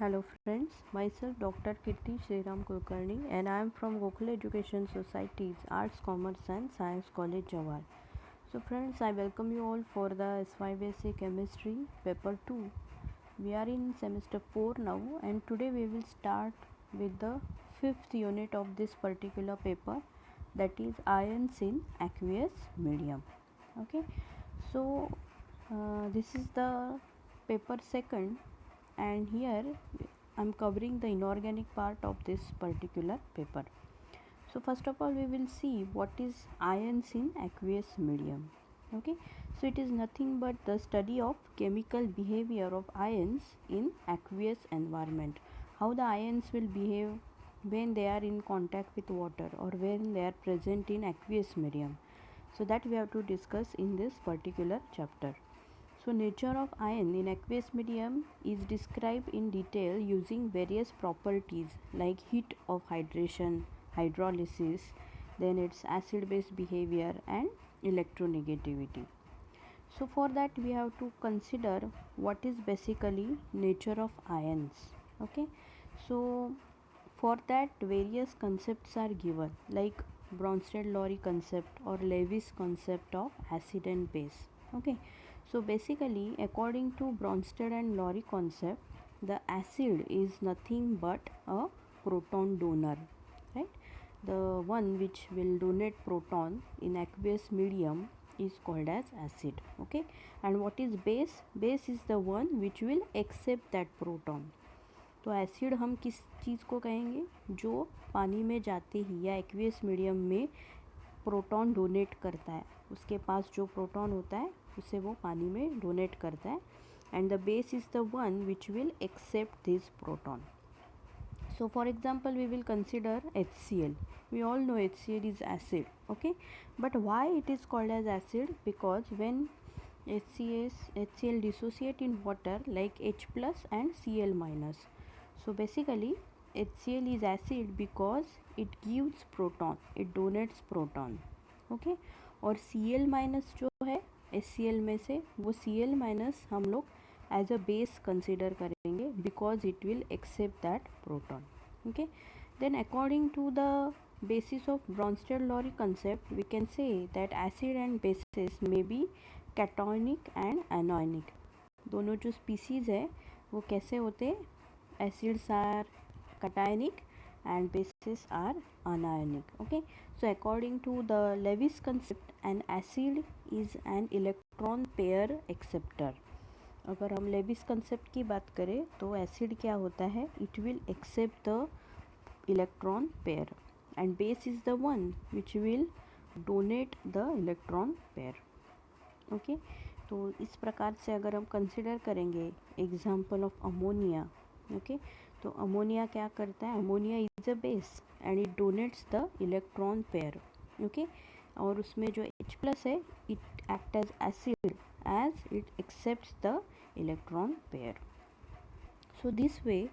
Hello friends, myself Dr. Kirti Sriram Kulkarni and I am from Gokhale Education Society's Arts, Commerce and Science College Jawar. So friends, I welcome you all for the S5SC Chemistry Paper 2. We are in semester 4 now and today we will start with the 5th unit of this particular paper, that is ions in aqueous medium. Okay, so this is the paper 2nd and here I am covering the inorganic part of this particular paper. So first of all we will see what is ions in aqueous medium. Okay, so it is nothing but the study of chemical behavior of ions in aqueous environment, how the ions will behave when they are in contact with water or when they are present in aqueous medium. So that we have to discuss in this particular chapter. So nature of ion in aqueous medium is described in detail using various properties like heat of hydration, hydrolysis, then its acid base behavior and electronegativity. So for that we have to consider what is basically nature of ions. Okay, so for that various concepts are given like Bronsted-Lowry concept or Lewis concept of acid and base. Okay, so basically according to Bronsted and Lowry concept, the acid is nothing but a proton donor, right? The one which will donate proton in aqueous medium is called as acid. Okay, and what is base? Base is the one which will accept that proton. तो acid हम किस चीज़ को कहेंगे, जो पानी में जाते ही या एक्वियस मीडियम में प्रोटॉन डोनेट करता है, उसके पास जो प्रोटॉन होता है उसे वो पानी में डोनेट करता है, and the base is the one which will accept this proton. So for example we will consider HCl. We all know HCl is acid, okay, but why it is called as acid? Because when HCl dissociate in water like H plus and Cl minus. So basically HCl is acid because it gives proton, it donates proton. Okay, और Cl minus जो है HCl में से, वो Cl minus हम लोग as a base consider करेंगे because it will accept that proton. Okay, then according to the basis of Bronsted-Lowry concept, we can say that acid and bases may be cationic and anionic. दोनों जो species है वो कैसे होते हैं? Acids are cationic and bases are anionic. Okay, so according to the Lewis concept, an acid is an electron pair acceptor. अगर हम Levi's concept की बात करें तो एसिड क्या होता है, it will accept the electron pair and base is the one which will donate the electron pair. Okay, तो इस प्रकार से अगर हम कंसिडर करेंगे एग्जांपल ऑफ अमोनिया. ओके, तो अमोनिया क्या करता है, ammonia is a base and it donates the electron pair. Okay, और उसमें जो H प्लस है it act as acid as it accepts the electron pair. So this way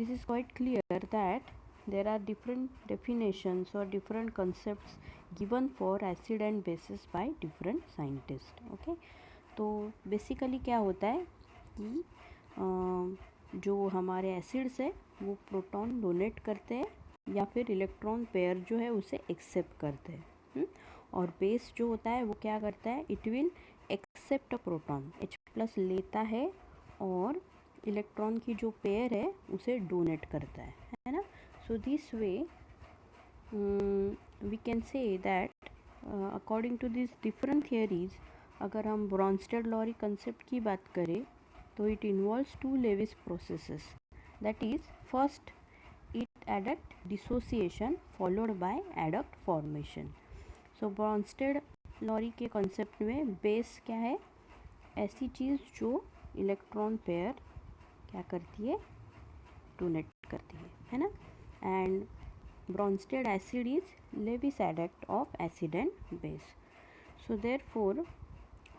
this is quite clear that there are different definitions or different concepts given for acid and bases by different scientists. Okay, तो basically क्या होता है कि जो हमारे acids है वो proton donate करते हैं या फिर इलेक्ट्रॉन पेयर जो है उसे एक्सेप्ट करते हैं, और बेस जो होता है वो क्या करता है, it will accept a proton, H plus लेता है और इलेक्ट्रॉन की जो पेयर है उसे डोनेट करता है ना. So this way we can say that according to this different theories, अगर हम ब्रॉन्स्टेड-लॉरी कंसेप्ट की बात करें तो it involves two Lewis processes, that is first it adduct dissociation followed by adduct formation. So Bronsted Lowry के concept में base क्या है, ऐसी चीज़ जो इलेक्ट्रॉन पेयर क्या करती है, डोनेट करती है ना. And Bronsted acid is Lewis adduct of acid and base. So therefore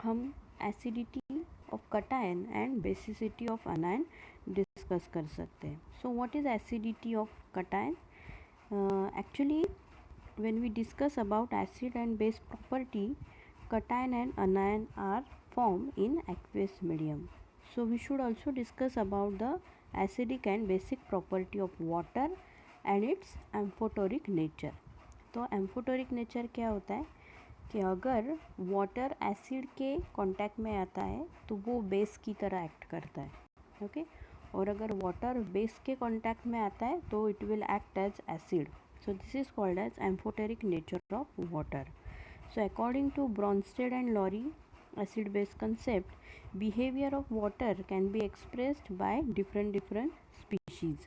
हम acidity of cation and basicity of anion discuss कर सकते हैं. So what is acidity of cation? Actually when we discuss about acid and base property, cation and anion are formed in aqueous medium. So we should also discuss about the acidic and basic property of water and its amphoteric nature. तो amphoteric nature क्या होता है कि अगर water acid के contact में आता है तो वो बेस की तरह एक्ट करता है, ओके। और अगर वाटर बेस के कांटेक्ट में आता है तो it will act as acid. So this is called as amphoteric nature of water. So according to Bronsted and Lowry acid base concept, behavior of water can be expressed by different species।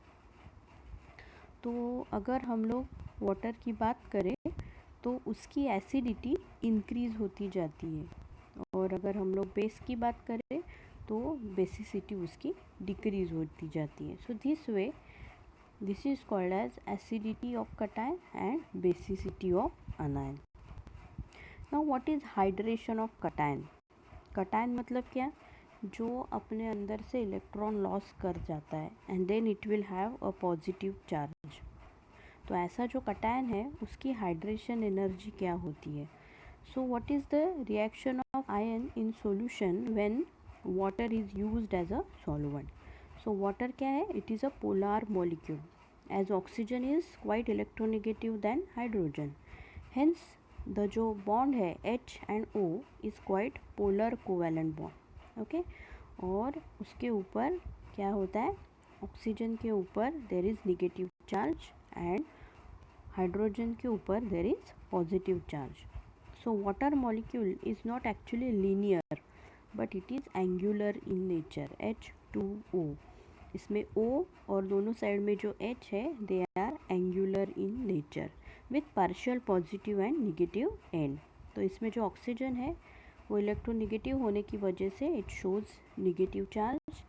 तो अगर हम लोग water की बात करें तो उसकी acidity increase होती जाती है, और अगर हम लोग बेस की बात करें तो बेसिसिटी उसकी डिक्रीज होती जाती है। So this is called as acidity of cation and basicity of anion. Now what is hydration of cation? Cation मतलब क्या? जो अपने अंदर से इलेक्ट्रॉन लॉस कर जाता है and then it will have a positive charge. तो ऐसा जो कटायन है उसकी हाइड्रेशन एनर्जी क्या होती है? So what is the reaction of ion in solution when water is used as a solvent? सो वाटर क्या है? It is a polar molecule as oxygen is quite electronegative then hydrogen. Hence the जो bond है H and O is quite polar covalent bond, okay. और उसके ऊपर क्या होता है? ऑक्सीजन के ऊपर there is negative charge and hydrogen के ऊपर there is positive charge. So water molecule is not actually linear but it is angular in nature, H2O। इसमें O और दोनों साइड में जो H है they are angular in nature with partial positive and negative end. तो इसमें जो oxygen है वो इलेक्ट्रोनेगेटिव होने की वजह से it shows negative charge,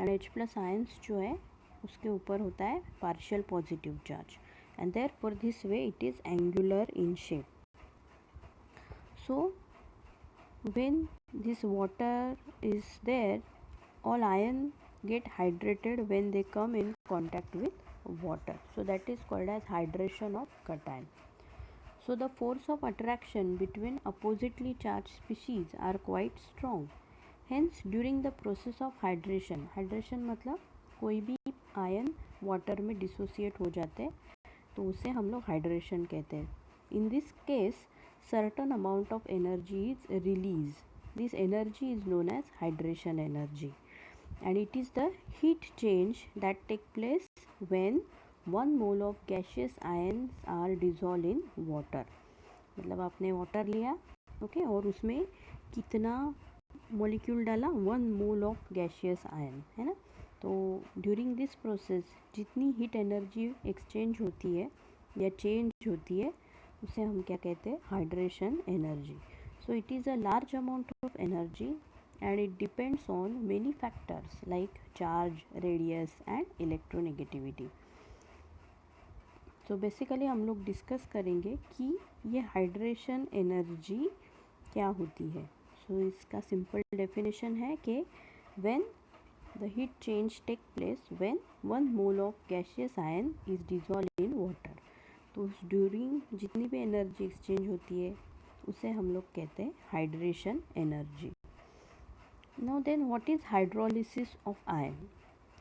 and H plus ions जो है उसके ऊपर होता है partial positive charge, and therefore this way it is angular in shape. So when this water is there, all ion get hydrated when they come in contact with water, so that is called as hydration of cation. So the force of attraction between oppositely charged species are quite strong. Hence during the process of hydration मतलब कोई भी ion water में dissociate हो जाते हैं तो उसे हम लोग हाइड्रेशन कहते हैं। In this case certain amount of energy is released. This energy is known as hydration energy, and it is the heat change that take place when 1 mole of gaseous ions are dissolved in water। मतलब आपने water लिया, okay, और उसमें कितना molecule डाला? 1 mole of gaseous ion, है ना। तो ड्यूरिंग दिस प्रोसेस जितनी हीट एनर्जी एक्सचेंज होती है या चेंज होती है उसे हम क्या कहते हैं? Hydration energy. So it is a large amount of energy and it depends on many factors like charge, radius and electronegativity. So basically हम लोग डिस्कस करेंगे कि ये हाइड्रेशन एनर्जी क्या होती है। सो इसका सिंपल डेफिनेशन है कि when the heat change take place when 1 mole of gaseous ion is dissolve in water. तो उस ड्यूरिंग जितनी भी एनर्जी एक्सचेंज होती है उसे हम लोग कहते हैं hydration energy. Now then what is hydrolysis of ion?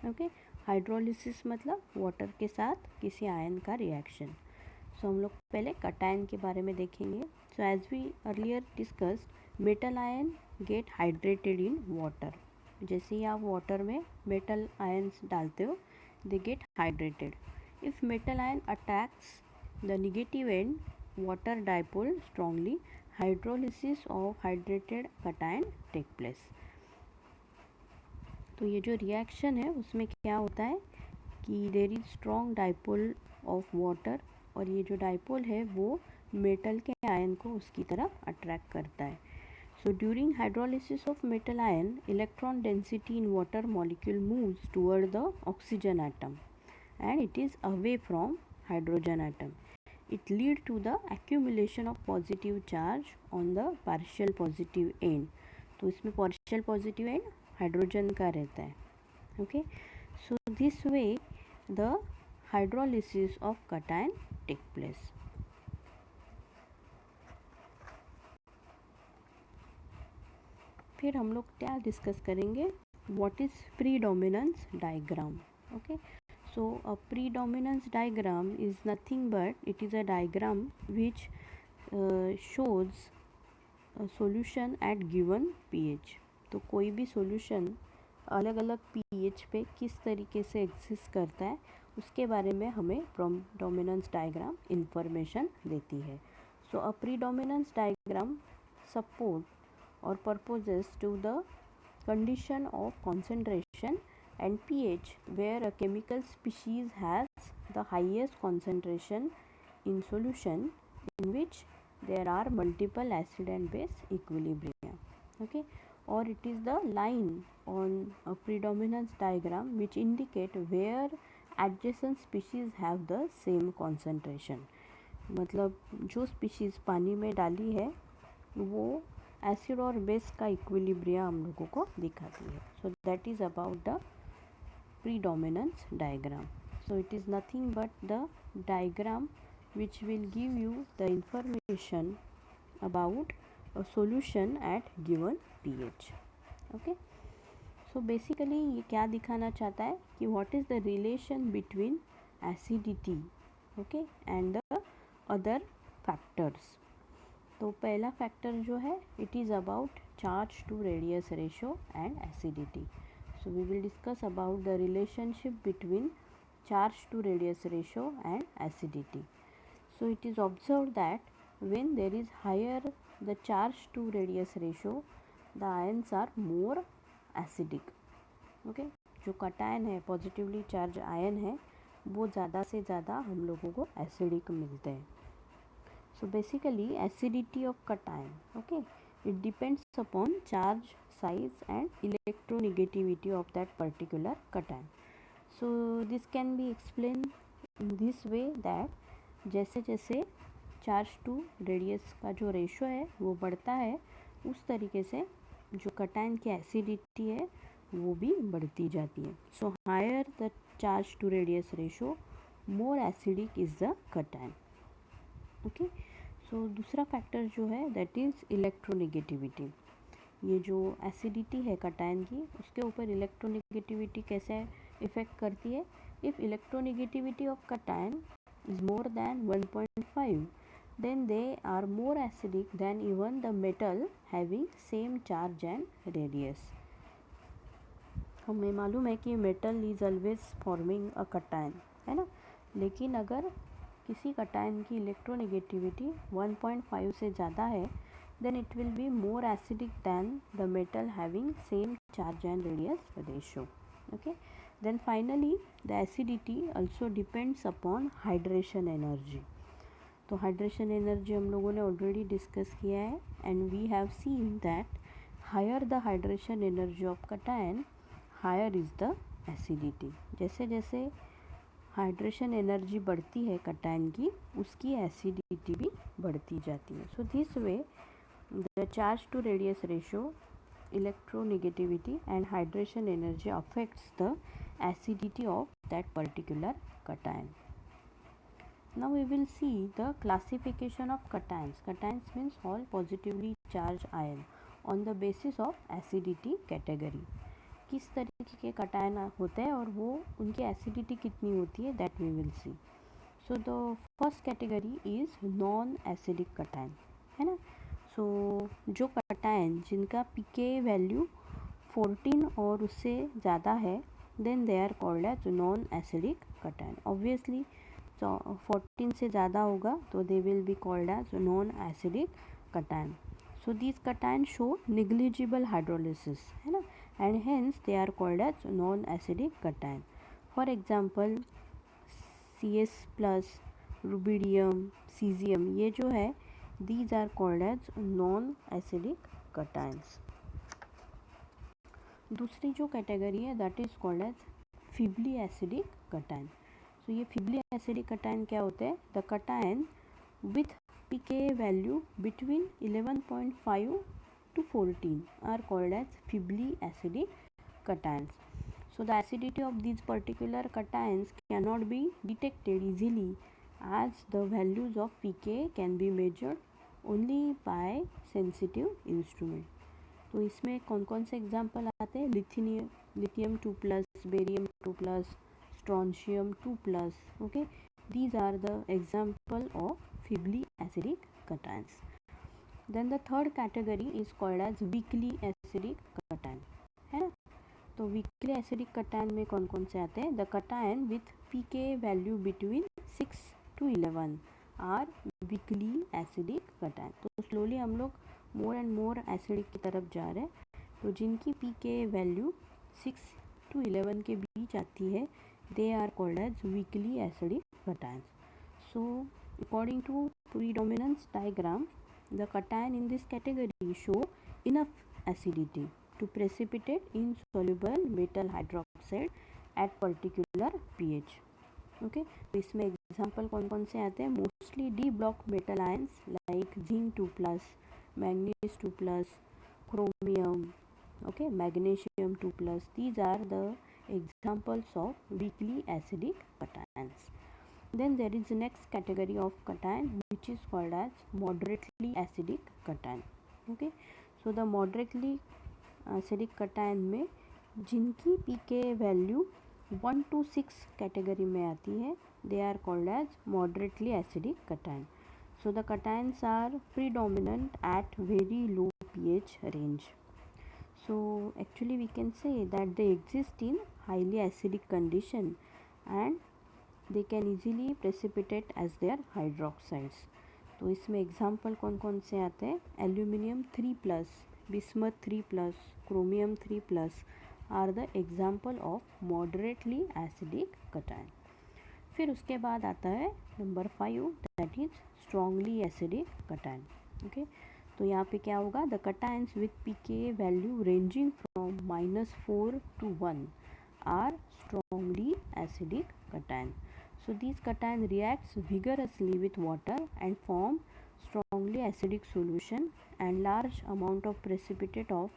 Okay, hydrolysis मतलब वाटर के साथ किसी आयन का रिएक्शन। सो हम लोग पहले कटायन के बारे में देखेंगे। So as we earlier discussed, metal ion get hydrated in water. जैसे ही आप वाटर में मेटल आयन्स डालते हो they get hydrated. If metal ion attacks the negative end water dipole strongly, hydrolysis of hydrated cation take place। तो ये जो reaction है उसमें क्या होता है कि there is strong dipole of water, और ये जो डाइपोल है वो मेटल के आयन को उसकी तरफ अट्रैक्ट करता है। So during hydrolysis of metal ion electron density in water molecule moves toward the oxygen atom and it is away from hydrogen atom. It lead to the accumulation of positive charge on the partial positive end। तो इसमें partial positive end hydrogen का रहता है, okay. So this way the hydrolysis of cation take place. फिर हम लोग क्या discuss करेंगे? What is predominance diagram. Okay, so a predominance diagram is nothing but it is a diagram which shows a solution at given pH. तो कोई भी solution अलग अलग pH पे किस तरीके से एग्जिस्ट करता है उसके बारे में हमें प्रीडोमिनेंस डायग्राम इंफॉर्मेशन देती है. सो अ प्रीडोमिनेंस डायग्राम सपोर्ट और purposes to the condition of concentration and pH where a chemical species has the highest concentration in solution in which there are multiple acid and base equilibria. Okay, or it is the line on a predominance diagram which indicate where adjacent species have the same concentration. मतलब जो species पानी में डाली है वो acid और base का equilibria हम लोगों को दिखाती है. So that is about the predominance diagram. So it is nothing but the diagram which will give you the information about a solution at given pH. Okay, so basically ये क्या दिखाना चाहता है कि what is the relation between acidity, okay, and the other factors. तो पहला factor जो है it is about charge to radius ratio and acidity. So we will discuss about the relationship between charge to radius ratio and acidity. So it is observed that when there is higher the charge to radius ratio, the ions are more acidic. Okay, जो cation है positively charge ion है वो ज़्यादा से ज़्यादा हम लोगों को एसिडिक मिलते हैं. So basically acidity of cation, okay, it depends upon charge, size and electronegativity of that particular cation. So this can be explained in this way that जैसे जैसे चार्ज टू रेडियस का जो रेशो है वो बढ़ता है उस तरीके से जो कटायन की एसिडिटी है वो भी बढ़ती जाती है. So higher the charge to radius ratio more acidic is the cation. Okay, so दूसरा फैक्टर जो है दैट इज़ इलेक्ट्रोनेगेटिविटी. ये जो एसिडिटी है कटायन की उसके ऊपर इलेक्ट्रोनेगेटिविटी कैसे इफ़ेक्ट करती है. If electronegativity of cation is more than 1.5 then they are more acidic than even the metal having same charge and radius. हमें मालूम है कि metal is always forming a cation, है ना, लेकिन अगर किसी कटायन की इलेक्ट्रोनेगेटिविटी 1.5 से ज़्यादा है then it will be more acidic than the metal having same charge and radius ratio. Okay, then finally the acidity also depends upon hydration energy. तो हाइड्रेशन एनर्जी हम लोगों ने ऑलरेडी डिस्कस किया है and we have seen that higher the hydration energy of cation higher is the acidity. जैसे जैसे हाइड्रेशन एनर्जी बढ़ती है कटायन की उसकी एसिडिटी भी बढ़ती जाती है. So this way the charge to radius ratio, electronegativity and hydration energy affects the acidity of that particular cation. Now we will see the classification of cations. Cations means all positively charged ion on the basis of acidity category. किस तरीके के cation होते हैं और वो उनकी acidity कितनी होती है that we will see. So the first category is non acidic cation, है ना. सो जो कटायन जिनका पीके वैल्यू 14 और उससे ज़्यादा है then they are called as non acidic cation. Obviously 14 से ज़्यादा होगा तो they will be called as non acidic cation. So this cation show negligible hydrolysis, है ना, and hence they are called as non-acidic cation. For example, CS plus, rubidium, cesium, ये जो है these are called as non-acidic cations. दूसरी जो category है that is called as feebly acidic cation. So ये feebly acidic cation क्या होते हैं? The cation with pK value between 11.5 to 14 are called as feebly acidic cations. So the acidity of these particular cations cannot be detected easily as the values of pK can be measured only by sensitive instrument. तो इसमें कौन कौन से example आते हैं? Lithium 2+, barium 2+, strontium 2 plus. Okay, these are the example of feebly acidic cations. Then the third category is called as weakly acidic cation, है ना. तो weakly acidic cation में कौन कौन से आते हैं? The cation with pK value between 6 to 11 are weakly acidic cation. तो slowly हम लोग more and more acidic की तरफ जा रहे हैं. तो जिनकी pK value 6 to 11 के बीच आती है, they are called as weakly acidic cations. So according to predominance diagram, the cation in this category show enough acidity to precipitate insoluble metal hydroxide at particular pH. Okay, तो इसमें example कौन कौन से आते हैं? Mostly D block metal ions like zinc 2 plus, manganese 2 plus, chromium, okay, magnesium 2 plus. These are the examples of weakly acidic cations. Then there is the next category of cation which is called as moderately acidic cation. Okay, so the moderately acidic cation में जिनकी pK value 1 to 6 category में आती है, they are called as moderately acidic cation. So the cations are predominant at very low pH range. So actually we can say that they exist in highly acidic condition and they can easily precipitate as their hydroxides. तो इसमें example कौन कौन से आते हैं? Aluminium 3 plus, bismuth 3 plus, chromium 3 plus are the example of moderately acidic cation. फिर उसके बाद आता है number 5, that is strongly acidic cation. Okay, तो यहाँ पे क्या होगा? The cations with pK value ranging from -4 to 1 are strongly acidic cation. So these cation reacts vigorously with water and form strongly acidic solution, and large amount of precipitate of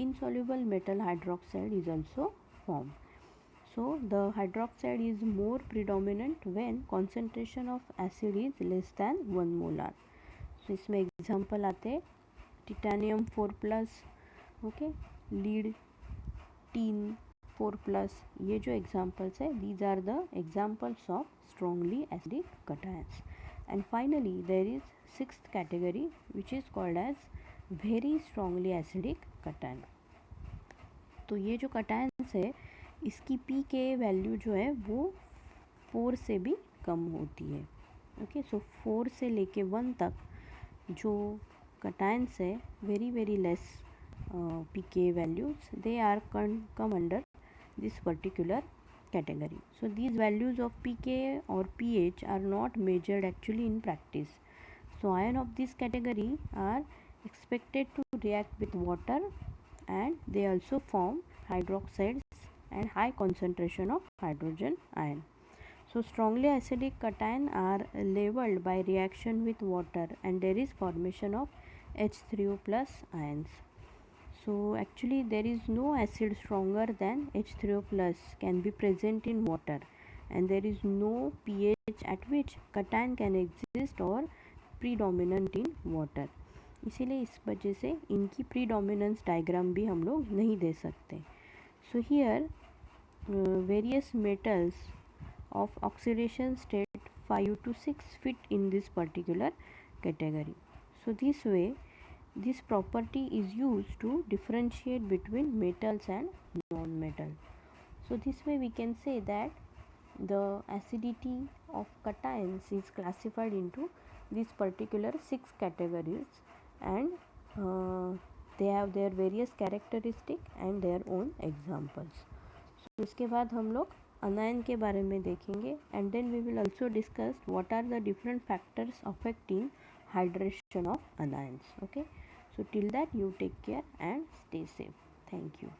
insoluble metal hydroxide is also formed. So the hydroxide is more predominant when concentration of acid is less than 1 molar. So इसमें example आते हैं titanium 4 plus, okay, lead tin 4 plus. ये जो examples है, these are the examples of strongly acidic cations. And finally there is sixth category which is called as very strongly acidic cation. तो ये जो cations है, इसकी पीके वैल्यू जो है वो 4 से भी कम होती है. ओके, सो 4 से लेके 1 तक जो cations है, very very less pK values, they are come under this particular category. So these values of pK or pH are not measured actually in practice. So ion of this category are expected to react with water and they also form hydroxides and high concentration of hydrogen ion. So strongly acidic cation are labeled by reaction with water and there is formation of H3O plus ions. So actually there is no acid stronger than H3O plus can be present in water and there is no pH at which cation can exist or predominant in water. इसीलिए इस वजह से इनकी predominance diagram भी हम लोग नहीं दे सकते. So here various metals of oxidation state 5 to 6 fit in this particular category. So this way this property is used to differentiate between metals and non-metal. So this way we can say that the acidity of cations is classified into these particular 6 categories and they have their various characteristic and their own examples. So इसके बाद हम लोग anion के बारे में देखेंगे and then we will also discuss what are the different factors affecting hydration of anions. Okay, so till that you take care and stay safe. Thank you.